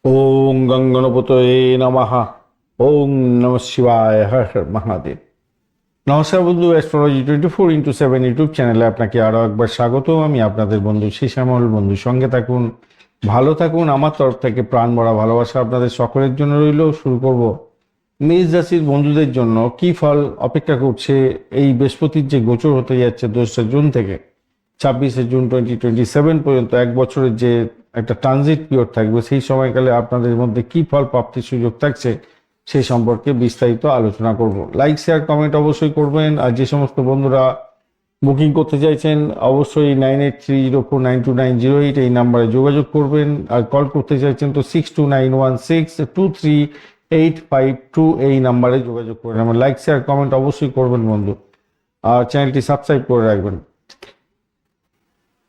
ওং গঙ্গনপতয়ে নমঃ। ওং নমঃ শিবায়। হর হর মহাদেব। নমস্কার বন্ধু, অ্যাস্ট্রোলজি 24x7 ইউটিউব চ্যানেলে আপনাকে আরও একবার স্বাগত। আমি আপনাদের বন্ধু শ্যামল। বন্ধু সঙ্গে থাকুন, ভালো থাকুন। আমার তরফ থেকে প্রাণ ভরা ভালোবাসা আপনাদের সকলের জন্য রইল। শুরু করব মেষ রাশির বন্ধুদের জন্য কি ফল অপেক্ষা করছে এই বৃহস্পতির যে গোচর হতে যাচ্ছে 2 জুন থেকে 26 জুন 2027 পর্যন্ত, এক বছরের যে একটা ট্রানজিট পিরিয়ড থাকবে, সেই সময়কালে আপনাদের মধ্যে কি ফল প্রাপ্তির সুযোগ থাকছে সেই সম্পর্কে বিস্তারিত আলোচনা করব। লাইক শেয়ার কমেন্ট অবশ্যই করবেন। আর যে সমস্ত বন্ধুরা বুকিং করতে চাইছেন অবশ্যই 9830492908 এই নাম্বারে যোগাযোগ করবেন। আর কল করতে চাইছেন তো 6291623852 এই নাম্বারে যোগাযোগ করবেন। আমার লাইক শেয়ার কমেন্ট অবশ্যই করবেন বন্ধু, আর চ্যানেলটি সাবস্ক্রাইব করে রাখবেন।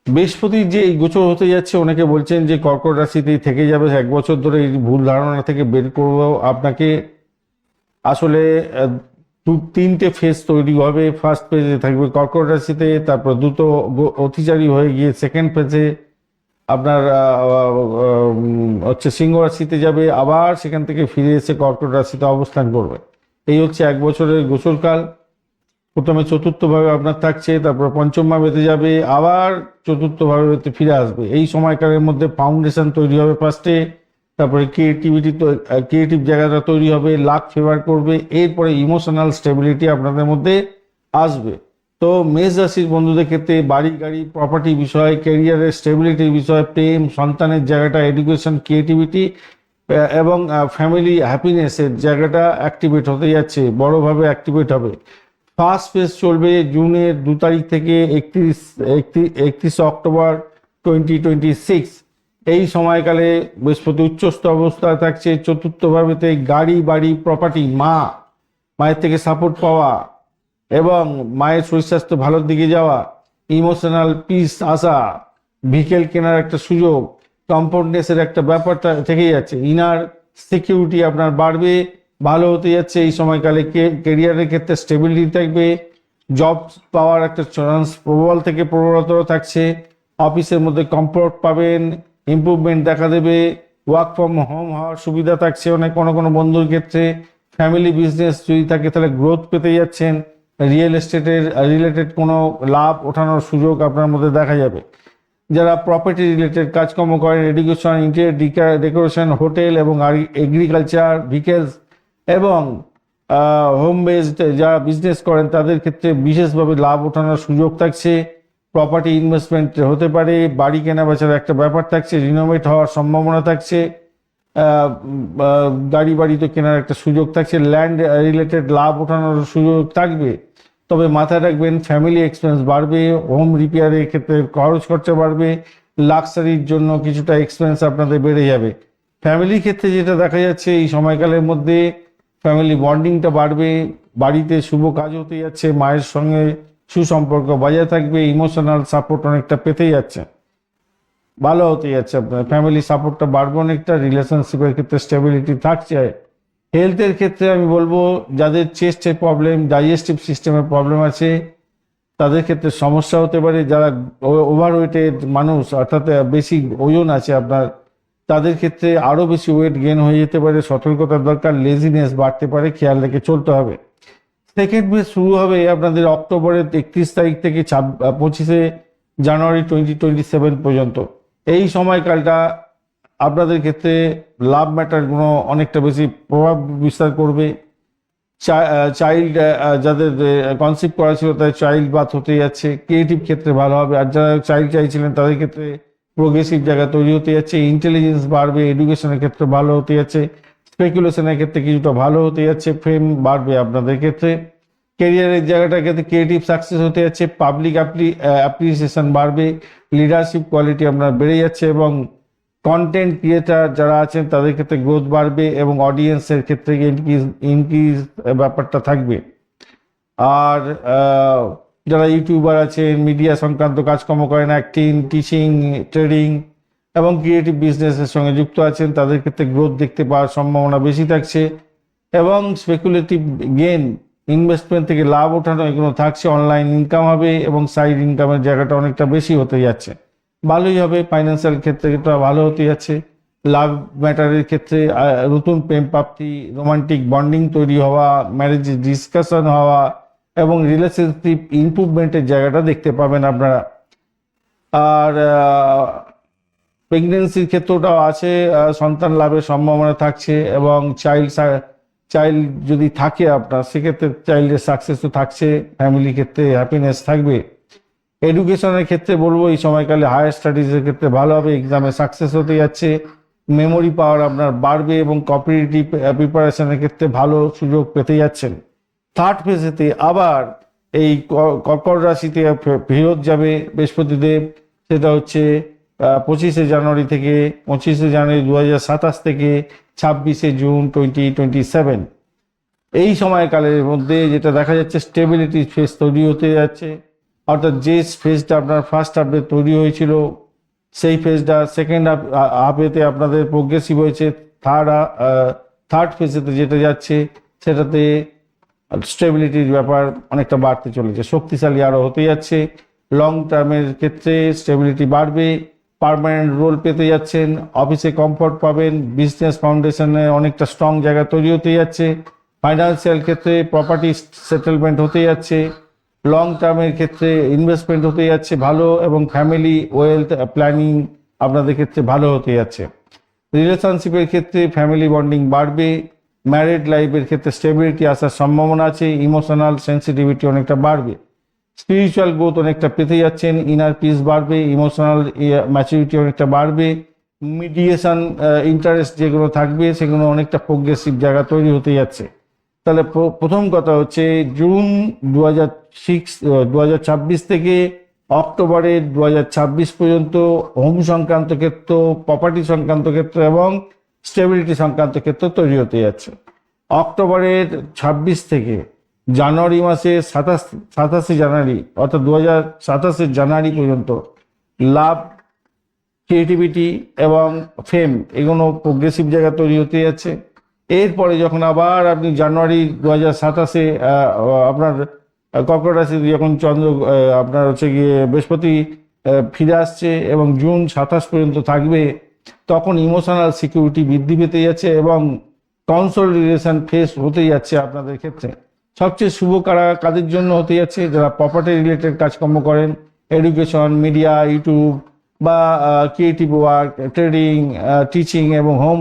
বৃহস্পতির যে এই গোচর হতে যাচ্ছে, অনেকে বলছেন যে কর্কট রাশিতেই থেকে যাবে এক বছর ধরে। এই ভুল ধারণা থেকে বের করব আপনাকে। আসলে তিনটে ফেজ তৈরি হবে। ফার্স্ট ফেজে থাকবে কর্কট রাশিতে, তারপর দ্রুত অতিচারী হয়ে গিয়ে সেকেন্ড ফেজে আপনার হচ্ছে সিংহ রাশিতে যাবে, আবার সেখান থেকে ফিরে এসে কর্কট রাশিতে অবস্থান করবে। এই হচ্ছে এক বছরের গোচরকাল। প্রথমে চতুর্থভাবে আপনার থাকছে, তারপর পঞ্চম ভাবেতে যাবে, আবার চতুর্থভাবে ফিরে আসবে। এই সময়কালের মধ্যে ফাউন্ডেশন তৈরি হবে ফার্স্টে, তারপরে ক্রিয়েটিভ জায়গাটা তৈরি হবে, লাক ফেভার করবে, এরপরে ইমোশনাল স্টেবিলিটি আপনাদের মধ্যে আসবে। তো মেষ রাশির বন্ধুদের ক্ষেত্রে বাড়ি গাড়ি প্রপার্টি বিষয়, ক্যারিয়ারের স্টেবিলিটির বিষয়, প্রেম, সন্তানের জায়গাটা, এডুকেশন, ক্রিয়েটিভিটি এবং ফ্যামিলি হ্যাপিনেসের জায়গাটা অ্যাক্টিভেট হতে যাচ্ছে, বড়োভাবে অ্যাক্টিভেট হবে। ফার্স্ট ফেজ চলবে জুনের 2 তারিখ থেকে 31 অক্টোবর 2026। এই সময়কালে বৃহস্পতি উচ্চস্থ অবস্থায় থাকছে। চতুর্থ ভাবেতে গাড়ি বাড়ি প্রপার্টি, মায়ের থেকে সাপোর্ট পাওয়া এবং মায়ের শরীর স্বাস্থ্য ভালোর দিকে যাওয়া, ইমোশনাল পিস আসা, ভেহিকেল কেনার একটা সুযোগ, কমফোর্টনেসের একটা ব্যাপারটা থেকে যাচ্ছে। ইনার সিকিউরিটি আপনার বাড়বে, ভালো হতে যাচ্ছে এই সময়কালে। কেরিয়ারের ক্ষেত্রে স্টেবিলিটি থাকবে, জব পাওয়ার একটা চান্স প্রবল থেকে প্রবলতর থাকছে। অফিসের মধ্যে কমফোর্ট পাবেন, ইমপ্রুভমেন্ট দেখা দেবে, ওয়ার্ক ফ্রম হোম হওয়ার সুবিধা থাকছে অনেক কোনো বন্ধুর ক্ষেত্রে। ফ্যামিলি বিজনেস যদি থাকে তাহলে গ্রোথ পেতে যাচ্ছেন। রিয়েল এস্টেটের রিলেটেড কোনো লাভ ওঠানোর সুযোগ আপনার মধ্যে দেখা যাবে। যারা প্রপার্টি রিলেটেড কাজকর্ম করেন, এডুকেশন, ইন্টেরিয়র ডেকোরেশন, হোটেল এবং এগ্রিকালচার, ভিকেলস এবং হোম বেসড যারা বিজনেস করেন তাদের ক্ষেত্রে বিশেষভাবে লাভ ওঠানোর সুযোগ থাকছে। প্রপার্টি ইনভেস্টমেন্ট হতে পারে, বাড়ি কেনা বেচার একটা ব্যাপার থাকছে, রিনোভেট হওয়ার সম্ভাবনা থাকছে, গাড়ি বাড়ি তো কেনার একটা সুযোগ থাকছে, ল্যান্ড রিলেটেড লাভ ওঠানোর সুযোগ থাকবে। তবে মাথায় রাখবেন ফ্যামিলি এক্সপেন্স বাড়বে, হোম রিপেয়ারের ক্ষেত্রে খরচ খরচা বাড়বে, লাক্সারির জন্য কিছুটা এক্সপেন্স আপনাদের বেড়ে যাবে। ফ্যামিলির ক্ষেত্রে যেটা দেখা যাচ্ছে এই সময়কালের মধ্যে ফ্যামিলি বন্ডিংটা বাড়বে, বাড়িতে শুভ কাজ হতে যাচ্ছে, মায়ের সঙ্গে সুসম্পর্ক বজায় থাকবে, ইমোশনাল সাপোর্ট অনেকটা পেতে যাচ্ছে, ভালো হতে যাচ্ছে। আপনার ফ্যামিলি সাপোর্টটা বাড়বে অনেকটা, রিলেশনশিপের ক্ষেত্রে স্টেবিলিটি থাকছে। হেলথের ক্ষেত্রে আমি বলবো যাদের চেস্টের প্রবলেম, ডাইজেস্টিভ সিস্টেমের প্রবলেম আছে তাদের ক্ষেত্রে সমস্যা হতে পারে। যারা ওভারওয়েটেড মানুষ অর্থাৎ বেশি ওজন আছে আপনার, তাদের ক্ষেত্রে আরও বেশি ওয়েট গেন হয়ে যেতে পারে, সতর্কতার দরকার। লেজিনেস বাড়তে পারে, খেয়াল রেখে চলতে হবে। সেকেন্ড ফেজ শুরু হবে আপনাদের অক্টোবরের 31 তারিখ থেকে 25 জানুয়ারি 2027 পর্যন্ত। এই সময়কালটা আপনাদের ক্ষেত্রে লাভ ম্যাটারগুলো অনেকটা বেশি প্রভাব বিস্তার করবে। চাইল্ড যাদের কনসিভ করা ছিল তাদের চাইল্ড বার্থ হতে যাচ্ছে, ক্রিয়েটিভ ক্ষেত্রে ভালো হবে। আর যারা চাইল্ড চাইছিলেন তাদের ক্ষেত্রে প্রোগ্রেসিভ জায়গা তৈরি হতে যাচ্ছে, ইন্টেলিজেন্স বাড়বে, এডুকেশনের ক্ষেত্রে ভালো হতে যাচ্ছে, স্পেকুলেশনের ক্ষেত্রে কিছুটা ভালো হতে যাচ্ছে, ফেম বাড়বে আপনাদের ক্ষেত্রে। কেরিয়ারের জায়গাটার ক্ষেত্রে ক্রিয়েটিভ সাকসেস হতে যাচ্ছে, পাবলিক অ্যাপ্রিসিয়েশন বাড়বে, লিডারশিপ কোয়ালিটি আপনার বেড়ে যাচ্ছে এবং কন্টেন্ট ক্রিয়েটার যারা আছেন তাদের ক্ষেত্রে গ্রোথ বাড়বে এবং অডিয়েন্সের ক্ষেত্রে ইনক্রিজ ব্যাপারটা থাকবে। আর যারা ইউটিউবার আছেন, মিডিয়া সংক্রান্ত কাজকর্ম করেন, অ্যাক্টিং, টিচিং, ট্রেডিং এবং ক্রিয়েটিভ বিজনেসের সঙ্গে যুক্ত আছেন তাদের ক্ষেত্রে গ্রোথ দেখতে পাওয়ার সম্ভাবনা বেশি থাকছে এবং স্পেকুলেটিভ গেন, ইনভেস্টমেন্ট থেকে লাভ ওঠানো এগুলো থাকছে। অনলাইন ইনকাম হবে এবং সাইড ইনকামের জায়গাটা অনেকটা বেশি হতে যাচ্ছে, ভালোই হবে। ফাইন্যান্সিয়াল ক্ষেত্রে ভালো হতে যাচ্ছে। লাভ ম্যাটারের ক্ষেত্রে নতুন প্রেম প্রাপ্তি, রোমান্টিক বন্ডিং তৈরি হওয়া, ম্যারেজ ডিসকাশন হওয়া এবং রিলেশনশিপ ইমপ্রুভমেন্টের জায়গাটা দেখতে পাবেন আপনারা। আর প্রেগনেন্সির ক্ষেত্রটাও আছে, সন্তান লাভের সম্ভাবনা থাকছে এবং চাইল্ড যদি থাকে আপনার, সেক্ষেত্রে চাইল্ডের সাকসেসও থাকছে, ফ্যামিলি ক্ষেত্রে হ্যাপিনেস থাকবে। এডুকেশনের ক্ষেত্রে বলবো এই সময়কালে হায়ার স্টাডিজের ক্ষেত্রে ভালো হবে, এক্সামে সাকসেস হতে যাচ্ছে, মেমোরি পাওয়ার আপনার বাড়বে এবং কম্পিটিটিভ প্রিপারেশনের ক্ষেত্রে ভালো সুযোগ পেতে যাচ্ছেন। থার্ড ফেজেতে আবার এই কর্কট রাশিতে ফেরত যাবে বৃহস্পতিদেব, সেটা হচ্ছে 25শে জানুয়ারি থেকে 25শে জানুয়ারি 2027 থেকে 26শে জুন 2027। এই সময়কালের মধ্যে যেটা দেখা যাচ্ছে স্টেবিলিটি ফেজ তৈরি হতে যাচ্ছে, অর্থাৎ যে ফেজটা আপনার ফার্স্ট হাফে তৈরি হয়েছিল সেই ফেজটা সেকেন্ড হাফেতে আপনাদের প্রোগ্রেসিভ হয়েছে, থার্ড ফেজেতে যেটা যাচ্ছে সেটাতে স্টেবিলিটির ব্যাপার অনেকটা বাড়তে চলেছে, শক্তিশালী আরও হতে যাচ্ছে। লং টার্মের ক্ষেত্রে স্টেবিলিটি বাড়বে, পার্মানেন্ট রোল পেতে যাচ্ছেন, অফিসে কমফর্ট পাবেন, বিজনেস ফাউন্ডেশনে অনেকটা স্ট্রং জায়গা তৈরি হতে যাচ্ছে, ফাইন্যান্সিয়াল ক্ষেত্রে প্রপার্টি সেটেলমেন্ট হতে যাচ্ছে, লং টার্মের ক্ষেত্রে ইনভেস্টমেন্ট হতে যাচ্ছে ভালো, এবং ফ্যামিলি ওয়েলথ প্ল্যানিং আপনাদের ক্ষেত্রে ভালো হতে যাচ্ছে। রিলেশনশিপের ক্ষেত্রে ফ্যামিলি বন্ডিং বাড়বে, ম্যারিড লাইফের ক্ষেত্রে স্টেবিলিটি আসার সম্ভাবনা আছে, ইমোশনাল সেন্সিটিভিটি অনেকটা বাড়বে, স্পিরিচুয়াল গ্রোথ অনেকটা পেতে যাচ্ছেন, ইনার পিস বাড়বে, ইমোশনাল ম্যাচুরিটি অনেকটা বাড়বে, মিডিয়েশন ইন্টারেস্ট যেগুলো থাকবে সেগুলো অনেকটা প্রোগ্রেসিভ জায়গা তৈরি হতে যাচ্ছে। তাহলে প্রথম কথা হচ্ছে জুন 2026 থেকে অক্টোবরের 2026 পর্যন্ত হোম সংক্রান্ত ক্ষেত্র, প্রপার্টি সংক্রান্ত ক্ষেত্র এবং স্টেবিলিটি সংক্রান্ত ক্ষেত্র তৈরি হতে যাচ্ছে। অক্টোবরের 26 থেকে জানুয়ারি মাসে 27শে জানুয়ারি অর্থাৎ 2027 জানুয়ারি পর্যন্ত লাভ, ক্রিয়েটিভিটি এবং ফেম এগুলো প্রোগ্রেসিভ জায়গা তৈরি হতে যাচ্ছে। এরপরে যখন আবার আপনি জানুয়ারি 2027 আপনার কর্কট রাশিতে যখন আপনার হচ্ছে গিয়ে বৃহস্পতি ফিরে আসছে এবং জুন 27 পর্যন্ত থাকবে, তখন ইমোশনাল সিকিউরিটি বৃদ্ধি পেতে যাচ্ছে এবং কনসোলিডেশন ফেস হতে যাচ্ছে আপনাদের ক্ষেত্রে। সবচেয়ে শুভ কাদের জন্য হতে যাচ্ছে? যারা প্রপার্টি রিলেটেড কাজকর্ম করেন, এডুকেশন, মিডিয়া, ইউটিউব বা ক্রিয়েটিভ ওয়ার্ক, ট্রেডিং, টিচিং এবং হোম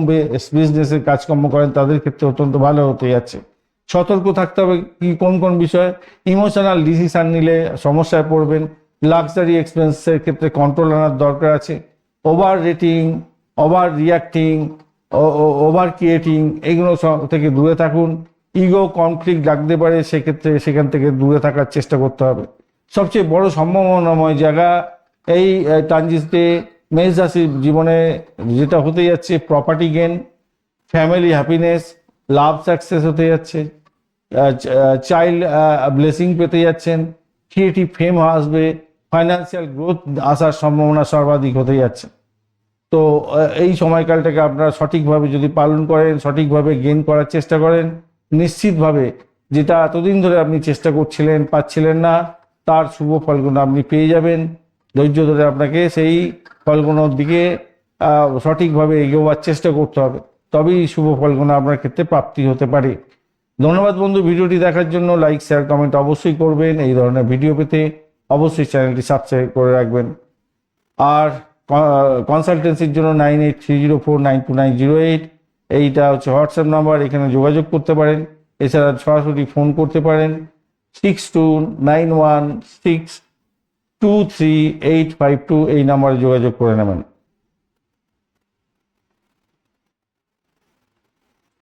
বিজনেসের কাজকর্ম করেন, তাদের ক্ষেত্রে অত্যন্ত ভালো হতে যাচ্ছে। সতর্ক থাকতে হবে কি কোন কোন বিষয়ে? ইমোশনাল ডিসিশন নিলে সমস্যায় পড়বেন, লাক্সারি এক্সপেন্সের ক্ষেত্রে কন্ট্রোল আনার দরকার আছে, over rating, over reacting, over creating এগুলো থেকে দূরে থাকুন। ইগো কনফ্লিক্ট লাগতে পারে, সেক্ষেত্রে সেখান থেকে দূরে থাকার চেষ্টা করতে হবে। সবচেয়ে বড় সম্ভাবনাময় জায়গা এই ট্রানজিটে মেষ রাশির জীবনে যেটা হতে যাচ্ছে, প্রপার্টি গেন, ফ্যামিলি হ্যাপিনেস, লাভ সাকসেস হতে যাচ্ছে, চাইল্ড ব্লেসিং পেতে যাচ্ছেন, ক্রিয়েটিভ ফেম আসবে, ফাইন্যান্সিয়াল গ্রোথ আসার সম্ভাবনা সর্বাধিক হতে যাচ্ছে। তো এই সময়কালটাকে আপনারা সঠিকভাবে যদি পালন করেন, সঠিকভাবে গেইন করার চেষ্টা করেন, নিশ্চিতভাবে যেটা এতদিন ধরে আপনি চেষ্টা করছিলেন পাচ্ছিলেন না, তার শুভ ফলগুলো আপনি পেয়ে যাবেন। ধৈর্য ধরে আপনাকে সেই ফলগুলোর দিকে সঠিকভাবে এগোবার চেষ্টা করতে হবে, তবেই শুভ ফলগুলো আপনার ক্ষেত্রে প্রাপ্তি হতে পারে। ধন্যবাদ বন্ধু, ভিডিওটি দেখার জন্য। লাইক, শেয়ার, কমেন্ট অবশ্যই করবেন। এই ধরনের ভিডিও পেতে অবশ্যই চ্যানেলটি সাবস্ক্রাইব করে রাখবেন। আর কনসালটেন্সির জন্য 9830492908 এইটা হচ্ছে হোয়াটসঅ্যাপ নাম্বার, এখানে যোগাযোগ করতে পারেন। এছাড়া সরাসরি ফোন করতে পারেন 6291623852, এই নাম্বারে যোগাযোগ করে নেবেন।